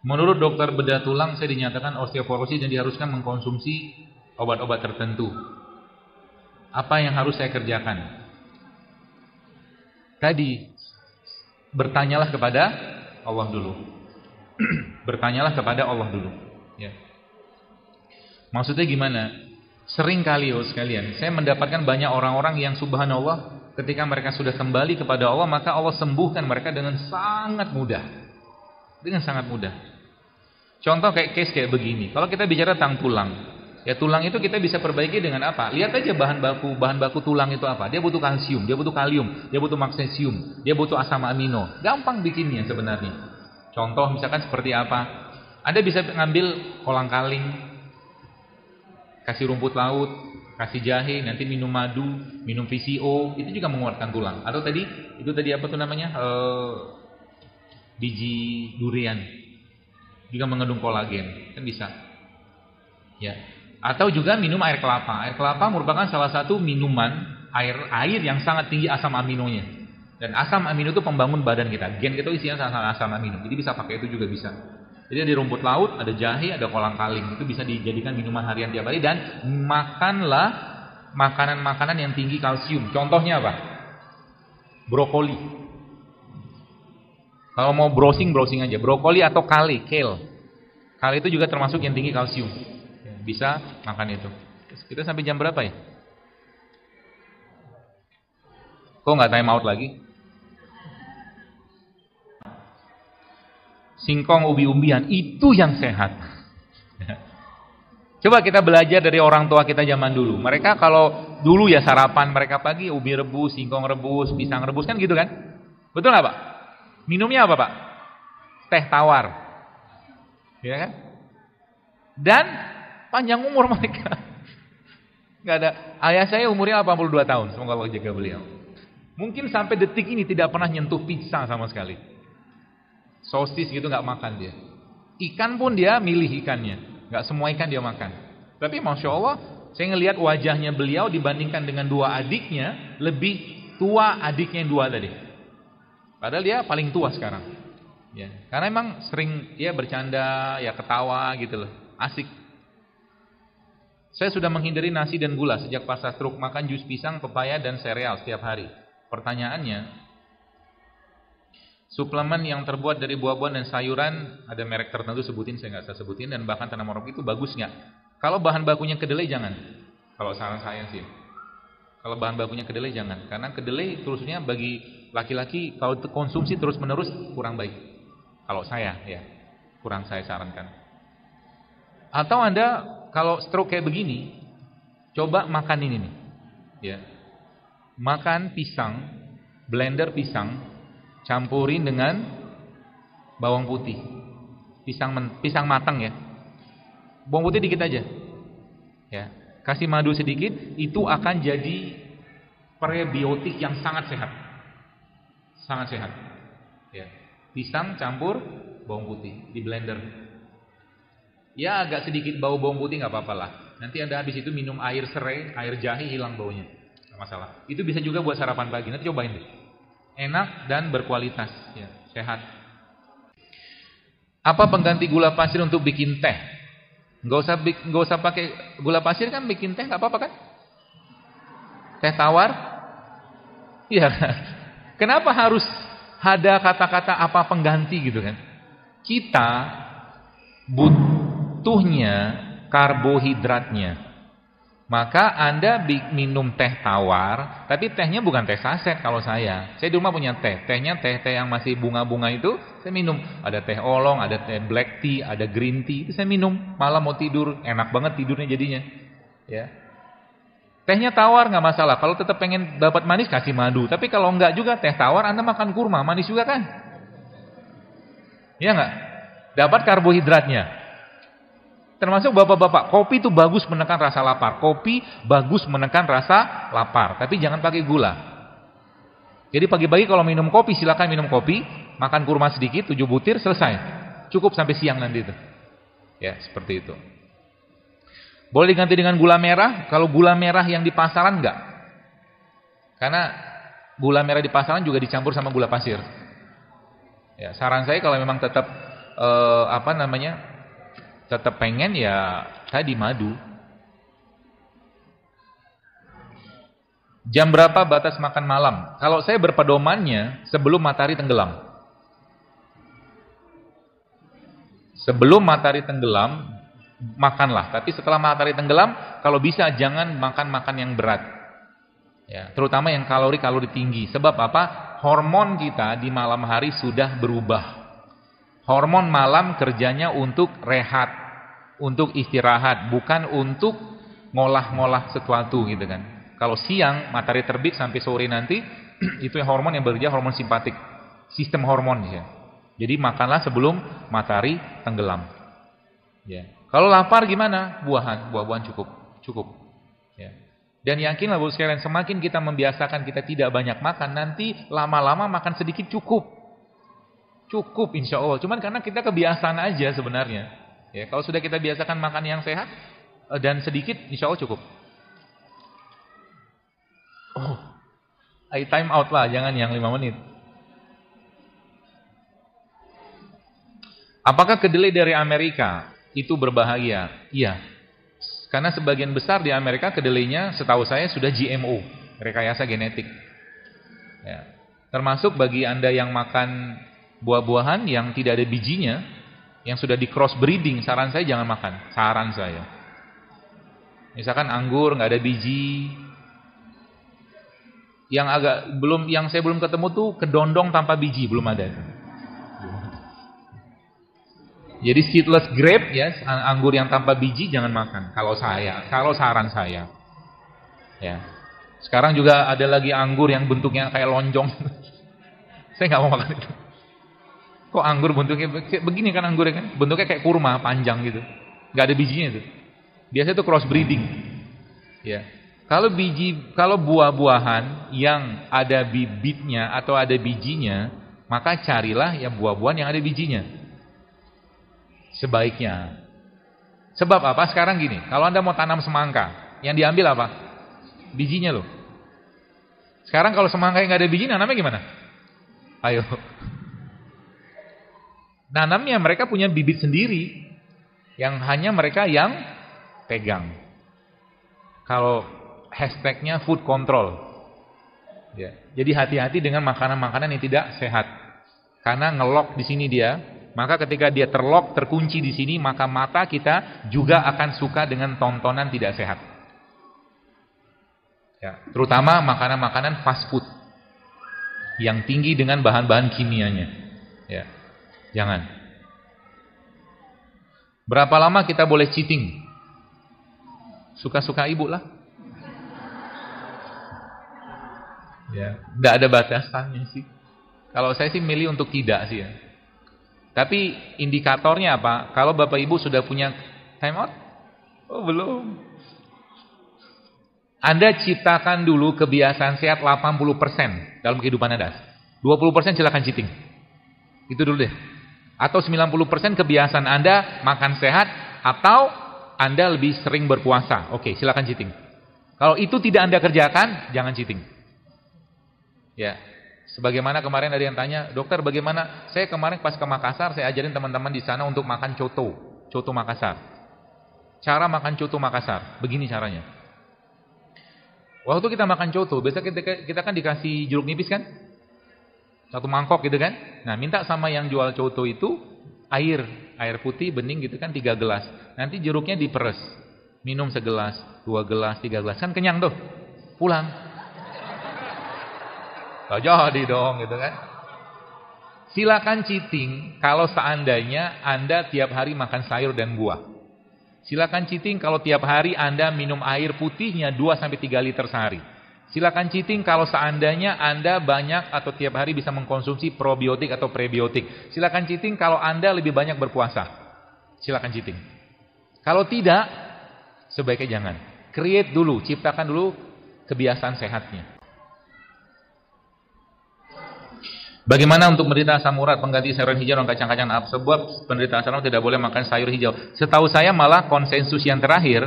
Menurut dokter bedah tulang saya dinyatakan osteoporosis dan diharuskan mengkonsumsi obat-obat tertentu. Apa yang harus saya kerjakan? Tadi bertanyalah kepada Allah dulu. Bertanyalah kepada Allah dulu, ya. Maksudnya gimana? Sering kali sekalian, saya mendapatkan banyak orang-orang yang subhanallah ketika mereka sudah kembali kepada Allah, maka Allah sembuhkan mereka dengan sangat mudah. Dengan sangat mudah. Contoh kayak case kayak begini. Kalau kita bicara tentang tulang, ya tulang itu kita bisa perbaiki dengan apa? Lihat aja bahan baku tulang itu apa? Dia butuh kalsium, dia butuh kalium, dia butuh magnesium, dia butuh asam amino. Gampang bikinnya sebenarnya. Contoh misalkan seperti apa? Anda bisa ngambil kolang-kaling, kasih rumput laut, kasih jahe, nanti minum madu, minum VCO, itu juga menguatkan tulang. Atau itu tadi apa tuh namanya? Biji durian. Juga mengandung kolagen, kan bisa. Ya. Atau juga minum air kelapa. Air kelapa merupakan salah satu minuman air yang sangat tinggi asam aminonya. Dan asam amino itu pembangun badan kita. Gen kita isinya asam amino. Jadi bisa pakai itu juga bisa. Jadi di rumput laut ada jahe, ada kolang-kaling. Itu bisa dijadikan minuman harian tiap hari. Dan makanlah makanan-makanan yang tinggi kalsium. Contohnya apa? Brokoli. Kalau mau browsing aja. Brokoli atau kale. Kale itu juga termasuk yang tinggi kalsium. Bisa makan itu. Kita sampai jam berapa ya? Kok nggak time out lagi? Singkong, ubi-umbian, itu yang sehat. Coba kita belajar dari orang tua kita zaman dulu. Mereka kalau dulu ya sarapan mereka pagi ubi rebus, singkong rebus, pisang rebus, kan gitu kan? Betul nggak Pak? Minumnya apa Pak? Teh tawar. Ya kan? Dan panjang umur mereka. Nggak ada. Ayah saya umurnya 82 tahun. Semoga Allah jaga beliau. Mungkin sampai detik ini tidak pernah nyentuh pizza sama sekali. Sosis gitu nggak makan dia. Ikan pun dia milih ikannya. Nggak semua ikan dia makan. Tapi Masya Allah, saya ngelihat wajahnya beliau dibandingkan dengan dua adiknya, lebih tua adiknya yang dua tadi. Padahal dia paling tua sekarang. Ya, karena emang sering dia bercanda, ya ketawa gitu loh. Asik. Saya sudah menghindari nasi dan gula sejak pasca stroke, makan jus pisang, pepaya dan sereal setiap hari. Pertanyaannya, suplemen yang terbuat dari buah-buahan dan sayuran, ada merek tertentu sebutin, saya nggak usah sebutin, dan bahkan tanaman organik itu bagus nggak? Kalau bahan bakunya kedelai jangan. Kalau saran saya sih, kalau bahan bakunya kedelai jangan, karena kedelai terusnya bagi laki-laki kalau konsumsi terus menerus kurang baik. Kalau saya ya, kurang saya sarankan. Atau Anda kalau stroke kayak begini, coba makan ini nih, ya, makan pisang, blender pisang. Campurin dengan bawang putih. Pisang matang ya. Bawang putih dikit aja. Ya, kasih madu sedikit, itu akan jadi prebiotik yang sangat sehat. Sangat sehat. Ya. Pisang campur bawang putih di blender. Ya agak sedikit bau bawang putih nggak apa-apa lah. Nanti Anda habis itu minum air serai, air jahe, hilang baunya. Nggak masalah. Itu bisa juga buat sarapan pagi. Nanti cobain deh. Enak dan berkualitas, ya, sehat. Apa pengganti gula pasir untuk bikin teh? Nggak usah pakai gula pasir kan, bikin teh nggak apa-apa kan? Teh tawar? Iya. Kenapa harus ada kata-kata apa pengganti gitu kan? Kita butuhnya karbohidratnya. Maka Anda minum teh tawar, tapi tehnya bukan teh saset kalau saya. Saya di rumah punya teh. Tehnya teh yang masih bunga-bunga itu, saya minum. Ada teh oolong, ada teh black tea, ada green tea. Itu saya minum. Malam mau tidur, enak banget tidurnya jadinya. Ya. Tehnya tawar nggak masalah. Kalau tetap pengen dapat manis kasih madu. Tapi kalau enggak juga teh tawar, Anda makan kurma, manis juga kan? Iya nggak? Dapat karbohidratnya. Termasuk bapak-bapak, kopi itu bagus menekan rasa lapar. Kopi bagus menekan rasa lapar, tapi jangan pakai gula. Jadi pagi-pagi kalau minum kopi, silakan minum kopi, makan kurma sedikit, 7 butir, selesai. Cukup sampai siang nanti itu. Ya, seperti itu. Boleh diganti dengan gula merah, kalau gula merah yang di pasaran enggak. Karena gula merah di pasaran juga dicampur sama gula pasir. Ya, saran saya kalau memang tetap apa namanya, tetap pengen ya tadi madu. Jam berapa batas makan malam? Kalau saya berpedomannya sebelum matahari tenggelam. Sebelum matahari tenggelam makanlah, tapi setelah matahari tenggelam kalau bisa jangan makan yang berat. Ya, terutama yang kalori tinggi. Sebab apa? Hormon kita di malam hari sudah berubah. Hormon malam kerjanya untuk rehat, untuk istirahat, bukan untuk ngolah-ngolah sesuatu gitu kan. Kalau siang matahari terbit sampai sore nanti itu hormon yang bekerja, hormon simpatik, sistem hormon ya. Jadi makanlah sebelum matahari tenggelam. Ya. Kalau lapar gimana? Buah-buahan cukup. Ya. Dan yakinlah Bapak sekalian, semakin kita membiasakan kita tidak banyak makan, nanti lama-lama makan sedikit cukup. Cukup insya Allah. Cuman karena kita kebiasaan aja sebenarnya. Ya, kalau sudah kita biasakan makan yang sehat dan sedikit, insya Allah cukup. Oh, time out lah, jangan yang 5 menit. Apakah kedelai dari Amerika itu berbahaya? Iya. Karena sebagian besar di Amerika kedelainya setahu saya sudah GMO, rekayasa genetik. Ya. Termasuk bagi Anda yang makan buah-buahan yang tidak ada bijinya, yang sudah di cross breeding, saran saya jangan makan. Saran saya. Misalkan anggur nggak ada biji. Yang saya belum ketemu tuh kedondong tanpa biji, belum ada. Jadi seedless grape ya, anggur yang tanpa biji jangan makan. Kalau saran saya. Ya. Sekarang juga ada lagi anggur yang bentuknya kayak lonjong. Saya nggak mau makan itu. Kok anggur bentuknya begini kan anggurnya kan? Bentuknya kayak kurma panjang gitu. Nggak ada bijinya itu. Biasanya itu cross breeding. Ya. Kalau buah-buahan yang ada bibitnya atau ada bijinya, maka carilah ya buah-buahan yang ada bijinya. Sebaiknya. Sebab apa? Sekarang gini, kalau Anda mau tanam semangka, yang diambil apa? Bijinya loh. Sekarang kalau semangka yang nggak ada bijinya, nanamnya gimana? Ayo. Nanamnya mereka punya bibit sendiri, yang hanya mereka yang pegang. Kalau hashtagnya food control. Ya. Jadi hati-hati dengan makanan-makanan yang tidak sehat. Karena ngelok di sini dia, maka ketika dia terkunci di sini, maka mata kita juga akan suka dengan tontonan tidak sehat. Ya. Terutama makanan-makanan fast food yang tinggi dengan bahan-bahan kimianya. Ya. Jangan. Berapa lama kita boleh cheating? Suka-suka ibu lah. Ya, enggak ada batasannya sih. Kalau saya sih milih untuk tidak sih ya. Tapi indikatornya apa? Kalau Bapak Ibu sudah punya time out? Oh, belum. Anda ciptakan dulu kebiasaan sehat 80% dalam kehidupan Anda. 20% silakan cheating. Itu dulu deh. Atau 90% kebiasaan Anda makan sehat atau Anda lebih sering berpuasa. Oke, silakan cheating. Kalau itu tidak Anda kerjakan, jangan cheating. Ya, sebagaimana kemarin ada yang tanya, dokter bagaimana? Saya kemarin pas ke Makassar, saya ajarin teman-teman di sana untuk makan coto Makassar. Cara makan coto Makassar, begini caranya. Waktu kita makan coto, biasa kita kan dikasih jeruk nipis kan? Satu mangkok gitu kan? Nah, minta sama yang jual coto itu air putih bening gitu kan 3 gelas. Nanti jeruknya diperes. Minum segelas, 2 gelas, 3 gelas, kan kenyang tuh. Pulang. Jadi dong gitu kan. Silakan cheating kalau seandainya Anda tiap hari makan sayur dan buah. Silakan cheating kalau tiap hari Anda minum air putihnya 2-3 liter sehari. Silakan cheating kalau seandainya Anda banyak atau tiap hari bisa mengkonsumsi probiotik atau prebiotik. Silakan cheating kalau Anda lebih banyak berpuasa. Silakan cheating. Kalau tidak, sebaiknya jangan. Create dulu, ciptakan dulu kebiasaan sehatnya. Bagaimana untuk penderita asam urat pengganti sayuran hijau dan kacang-kacangan? Sebab penderita asam urat tidak boleh makan sayur hijau. Setahu saya malah konsensus yang terakhir,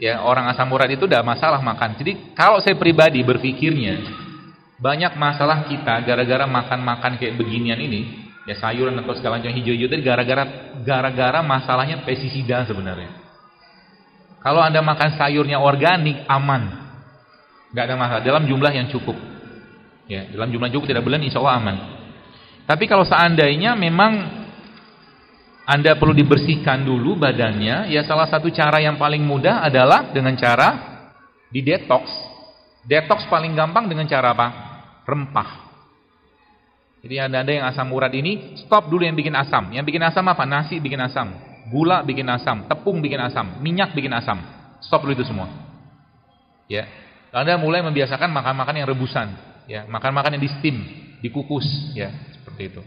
ya orang asam urat itu tidak masalah makan. Jadi kalau saya pribadi berpikirnya, banyak masalah kita gara-gara makan-makan kayak beginian ini, Ya sayuran atau segala macam hijau-hijau tadi gara-gara masalahnya pestisida sebenarnya. Kalau Anda makan sayurnya organik aman. Enggak ada masalah dalam jumlah yang cukup. Ya, dalam jumlah yang cukup tidak berlebihan insyaallah aman. Tapi kalau seandainya memang Anda perlu dibersihkan dulu badannya, ya salah satu cara yang paling mudah adalah dengan cara di detox. Detox paling gampang dengan cara apa? Rempah. Jadi ada yang asam urat ini, stop dulu yang bikin asam. Yang bikin asam apa? Nasi bikin asam, gula bikin asam, tepung bikin asam, minyak bikin asam. Stop dulu itu semua. Ya. Anda mulai membiasakan makan-makan yang rebusan, ya, makan-makan yang di steam, dikukus, ya, seperti itu.